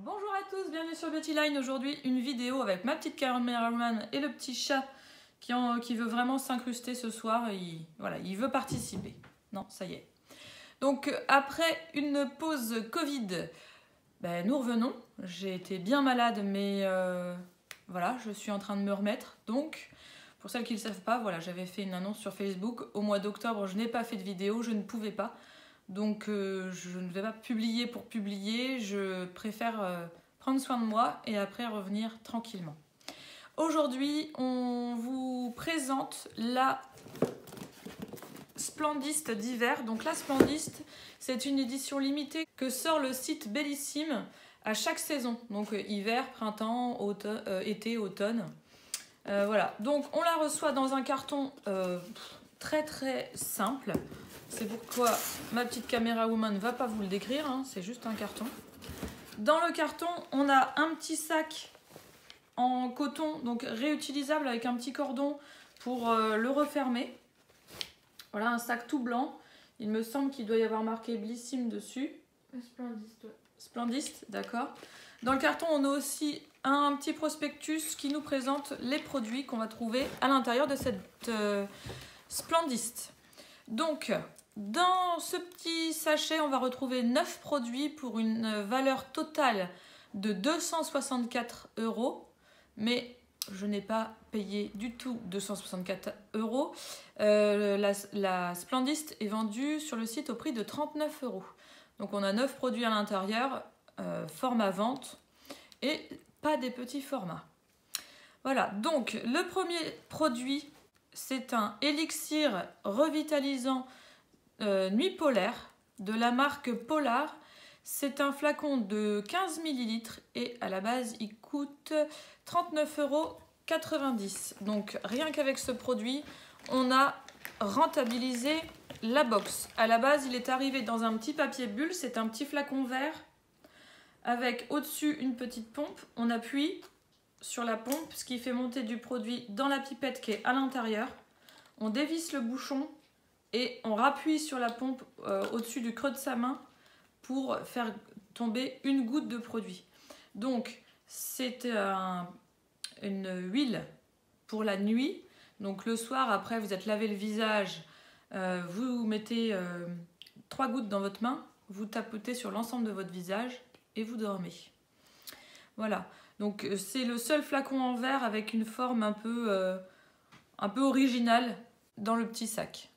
Bonjour à tous, bienvenue sur Beauty Line. Aujourd'hui une vidéo avec ma petite caméraman et le petit chat qui veut vraiment s'incruster ce soir. Il veut participer. Non, ça y est. Donc après une pause Covid, nous revenons. J'ai été bien malade mais voilà, je suis en train de me remettre. Donc pour celles qui ne le savent pas, voilà, j'avais fait une annonce sur Facebook. Au mois d'octobre, je n'ai pas fait de vidéo, je ne pouvais pas. Donc je ne vais pas publier pour publier, je préfère prendre soin de moi et après revenir tranquillement. Aujourd'hui, on vous présente la Splendiste d'hiver. Donc la Splendiste, c'est une édition limitée que sort le site Bellissime à chaque saison. Donc hiver, printemps, été, automne. Voilà, donc on la reçoit dans un carton très très simple. C'est pourquoi ma petite caméra woman ne va pas vous le décrire, hein, c'est juste un carton. Dans le carton, on a un petit sac en coton, donc réutilisable avec un petit cordon pour le refermer. Voilà, un sac tout blanc. Il me semble qu'il doit y avoir marqué Bellissime dessus. Splendiste, ouais. Splendiste, d'accord. Dans le carton, on a aussi un petit prospectus qui nous présente les produits qu'on va trouver à l'intérieur de cette Splendiste. Donc, dans ce petit sachet, on va retrouver 9 produits pour une valeur totale de 264 €. Mais je n'ai pas payé du tout 264 €. La Splendiste est vendue sur le site au prix de 39 €. Donc on a 9 produits à l'intérieur, format vente et pas des petits formats. Voilà, donc le premier produit, c'est un élixir revitalisant Nuit polaire de la marque Polar. C'est un flacon de 15 ml et à la base il coûte 39,90 €. Donc rien qu'avec ce produit, on a rentabilisé la box. À la base, il est arrivé dans un petit papier bulle, c'est un petit flacon vert avec au-dessus une petite pompe. On appuie sur la pompe, ce qui fait monter du produit dans la pipette qui est à l'intérieur. On dévisse le bouchon et on rappuie sur la pompe au-dessus du creux de sa main pour faire tomber une goutte de produit. Donc c'est une huile pour la nuit. Donc le soir, après vous êtes lavé le visage, vous mettez 3 gouttes dans votre main, vous tapotez sur l'ensemble de votre visage et vous dormez. Voilà, donc c'est le seul flacon en verre avec une forme un peu originale dans le petit sac.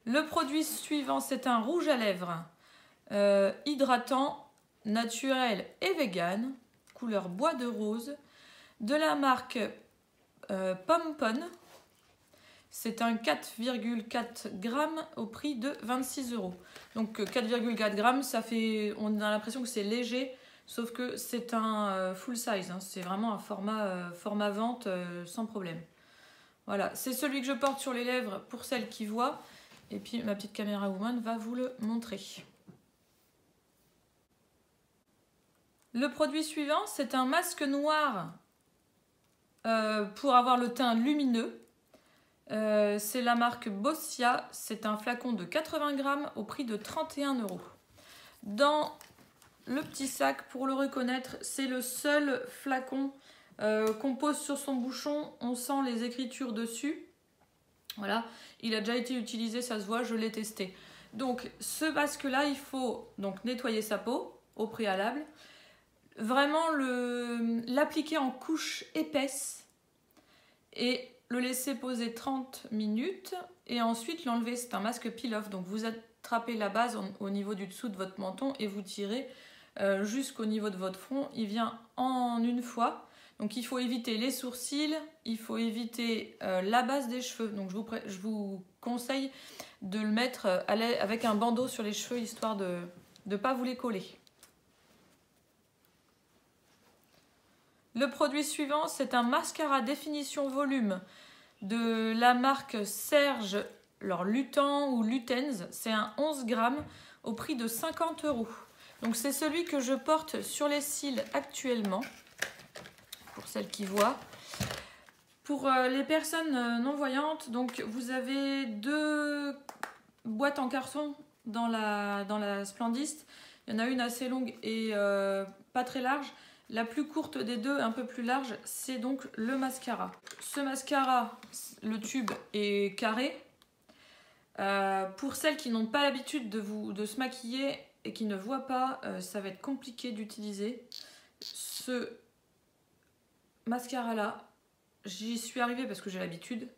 Le produit suivant, c'est un rouge à lèvres hydratant, naturel et vegan, couleur bois de rose, de la marque Pompon. C'est un 4,4 g au prix de 26 €. Donc 4,4 g, ça fait, on a l'impression que c'est léger, sauf que c'est un full size, hein, c'est vraiment un format vente sans problème. Voilà, c'est celui que je porte sur les lèvres pour celles qui voient. Et puis ma petite caméra woman va vous le montrer. Le produit suivant, c'est un masque noir pour avoir le teint lumineux. C'est la marque Boscia. C'est un flacon de 80 g au prix de 31 €. Dans le petit sac, pour le reconnaître, c'est le seul flacon qu'on pose sur son bouchon. On sent les écritures dessus. Voilà, il a déjà été utilisé, ça se voit, je l'ai testé. Donc ce masque là, il faut donc nettoyer sa peau au préalable, vraiment l'appliquer en couche épaisse et le laisser poser 30 minutes et ensuite l'enlever. C'est un masque peel-off, donc vous attrapez la base au niveau du dessous de votre menton et vous tirez jusqu'au niveau de votre front. Il vient en une fois. Donc il faut éviter les sourcils, il faut éviter la base des cheveux. Donc je vous conseille de le mettre avec un bandeau sur les cheveux, histoire de ne pas vous les coller. Le produit suivant, c'est un mascara définition volume de la marque Serge, alors Lutan ou Lutens. C'est un 11 g au prix de 50 €. Donc c'est celui que je porte sur les cils actuellement. Pour celles qui voient. Pour les personnes non-voyantes, donc vous avez 2 boîtes en carton dans la Splendiste. Il y en a une assez longue et pas très large. La plus courte des deux, un peu plus large, c'est donc le mascara. Ce mascara, le tube est carré. Pour celles qui n'ont pas l'habitude de se maquiller et qui ne voient pas, ça va être compliqué d'utiliser. Ce mascara là, j'y suis arrivée parce que j'ai l'habitude.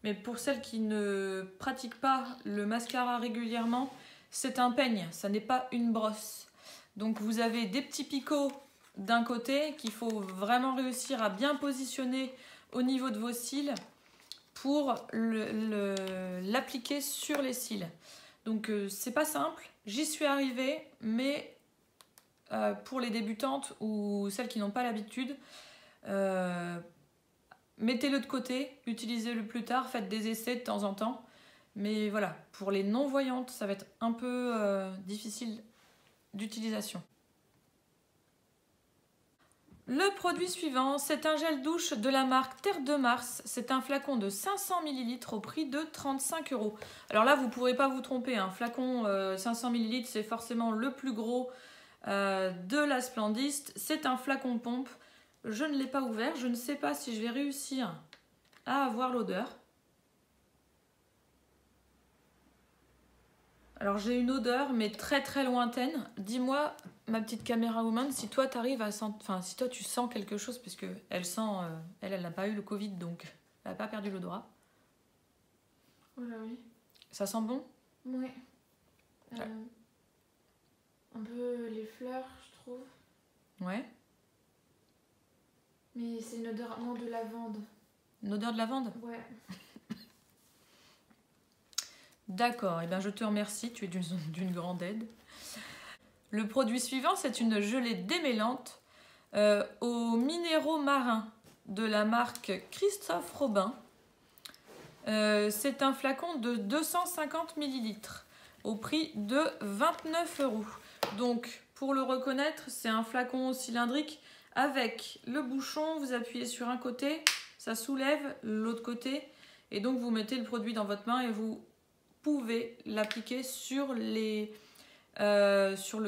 Mais pour celles qui ne pratiquent pas le mascara régulièrement, c'est un peigne, ça n'est pas une brosse. Donc vous avez des petits picots d'un côté qu'il faut vraiment réussir à bien positionner au niveau de vos cils pour l'appliquer sur les cils. Donc c'est pas simple, j'y suis arrivée, mais pour les débutantes ou celles qui n'ont pas l'habitude, mettez-le de côté, utilisez-le plus tard, faites des essais de temps en temps. Mais voilà, pour les non-voyantes, ça va être un peu difficile d'utilisation. Le produit suivant, c'est un gel douche de la marque Terre de Mars. C'est un flacon de 500 ml au prix de 35 €. Alors là, vous ne pourrez pas vous tromper. Un flacon 500 ml, c'est forcément le plus gros de la Splendiste. C'est un flacon pompe. Je ne l'ai pas ouvert. Je ne sais pas si je vais réussir à avoir l'odeur. Alors j'ai une odeur mais très très lointaine. Dis-moi, ma petite caméra woman, si toi t'arrives à sentir, enfin si toi tu sens quelque chose, parce que elle sent, elle n'a pas eu le Covid donc elle n'a pas perdu l'odorat. Oh là oui. Ça sent bon? Oui. Ouais. Un peu les fleurs, je trouve. Ouais. Mais c'est une odeur non de lavande. Une odeur de lavande? Ouais. D'accord, et bien je te remercie, tu es d'une grande aide. Le produit suivant, c'est une gelée démêlante aux minéraux marins de la marque Christophe Robin. C'est un flacon de 250 ml au prix de 29 €. Donc, pour le reconnaître, c'est un flacon cylindrique avec le bouchon. Vous appuyez sur un côté, ça soulève l'autre côté. Et donc, vous mettez le produit dans votre main et vous pouvez l'appliquer sur le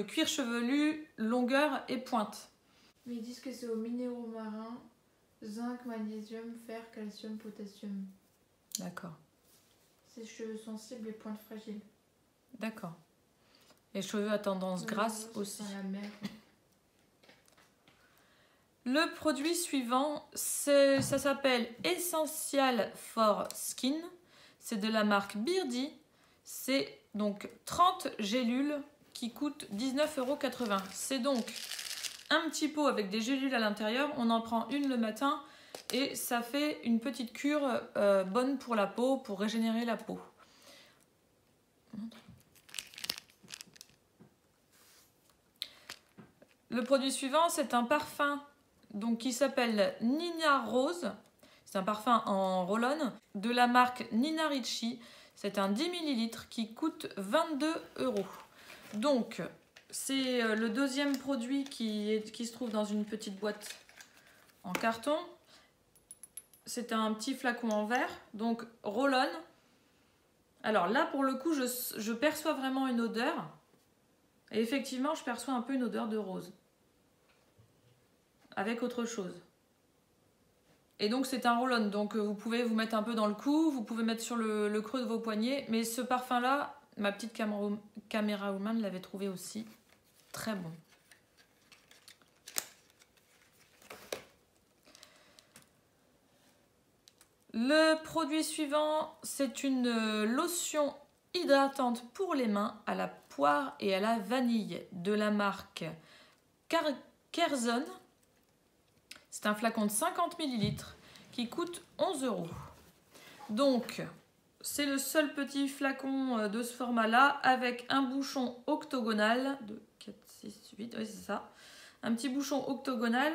cuir chevelu, longueur et pointe. Mais ils disent que c'est aux minéraux marins, zinc, magnésium, fer, calcium, potassium. D'accord. C'est cheveux sensibles et pointes fragiles. D'accord. Les cheveux à tendance grasse aussi. La mer. Le produit suivant, ça s'appelle Essential for Skin. C'est de la marque Beardy. C'est donc 30 gélules qui coûtent 19,80 €. C'est donc un petit pot avec des gélules à l'intérieur. On en prend une le matin et ça fait une petite cure bonne pour la peau, pour régénérer la peau. Le produit suivant, c'est un parfum donc, qui s'appelle Nina Rose. C'est un parfum en roll-on de la marque Nina Ricci. C'est un 10 ml qui coûte 22 €. Donc, c'est le deuxième produit qui se trouve dans une petite boîte en carton. C'est un petit flacon en verre, donc roll-on. Alors là, pour le coup, je perçois vraiment une odeur. Et effectivement, je perçois un peu une odeur de rose. Avec autre chose. Et donc c'est un roll-on, donc vous pouvez vous mettre un peu dans le cou, vous pouvez mettre sur le creux de vos poignets, mais ce parfum là, ma petite caméra woman l'avait trouvé aussi très bon. Le produit suivant, c'est une lotion hydratante pour les mains à la poire et à la vanille de la marque Kerzon. C'est un flacon de 50 ml qui coûte 11 €. Donc, c'est le seul petit flacon de ce format-là avec un bouchon octogonal. 2, 4, 6, 8, oui c'est ça. Un petit bouchon octogonal.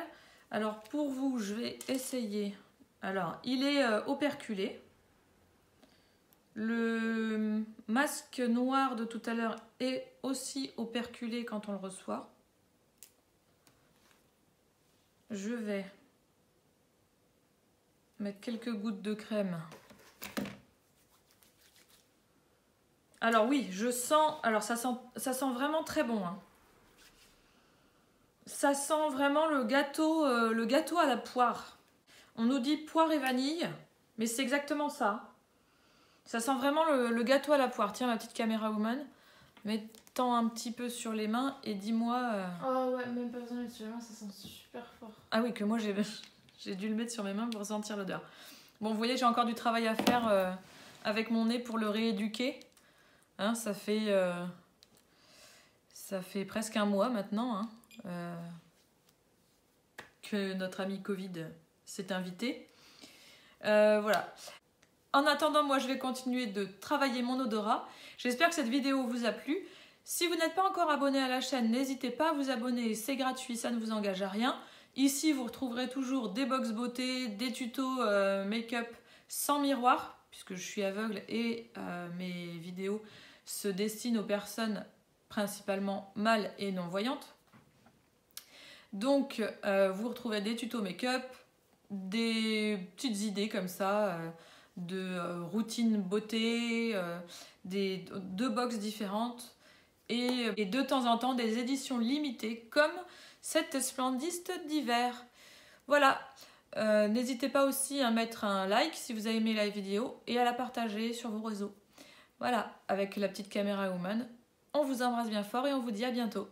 Alors, pour vous, je vais essayer. Alors, il est operculé. Le masque noir de tout à l'heure est aussi operculé quand on le reçoit. Je vais mettre quelques gouttes de crème. Alors oui, je sens... Alors ça sent vraiment très bon. Hein. Ça sent vraiment le gâteau à la poire. On nous dit poire et vanille, mais c'est exactement ça. Ça sent vraiment le gâteau à la poire. Tiens, ma petite caméra woman, mets-t'en un petit peu sur les mains et dis-moi... Oh ouais, même pas besoin de mettre sur les mains, ça sent super fort. Ah oui, que moi j'ai dû le mettre sur mes mains pour sentir l'odeur. Bon, vous voyez, j'ai encore du travail à faire avec mon nez pour le rééduquer. Hein, ça fait presque un mois maintenant hein, que notre ami Covid s'est invité. Voilà. En attendant, moi je vais continuer de travailler mon odorat. J'espère que cette vidéo vous a plu. Si vous n'êtes pas encore abonné à la chaîne, n'hésitez pas à vous abonner, c'est gratuit, ça ne vous engage à rien. Ici, vous retrouverez toujours des box beauté, des tutos make-up sans miroir, puisque je suis aveugle et mes vidéos se destinent aux personnes principalement mâles et non-voyantes. Donc, vous retrouvez des tutos make-up, des petites idées comme ça, de routine beauté, deux box différentes et de temps en temps des éditions limitées comme cette splendiste d'hiver. Voilà, n'hésitez pas aussi à mettre un like si vous avez aimé la vidéo et à la partager sur vos réseaux. Voilà, avec la petite caméra woman, on vous embrasse bien fort et on vous dit à bientôt.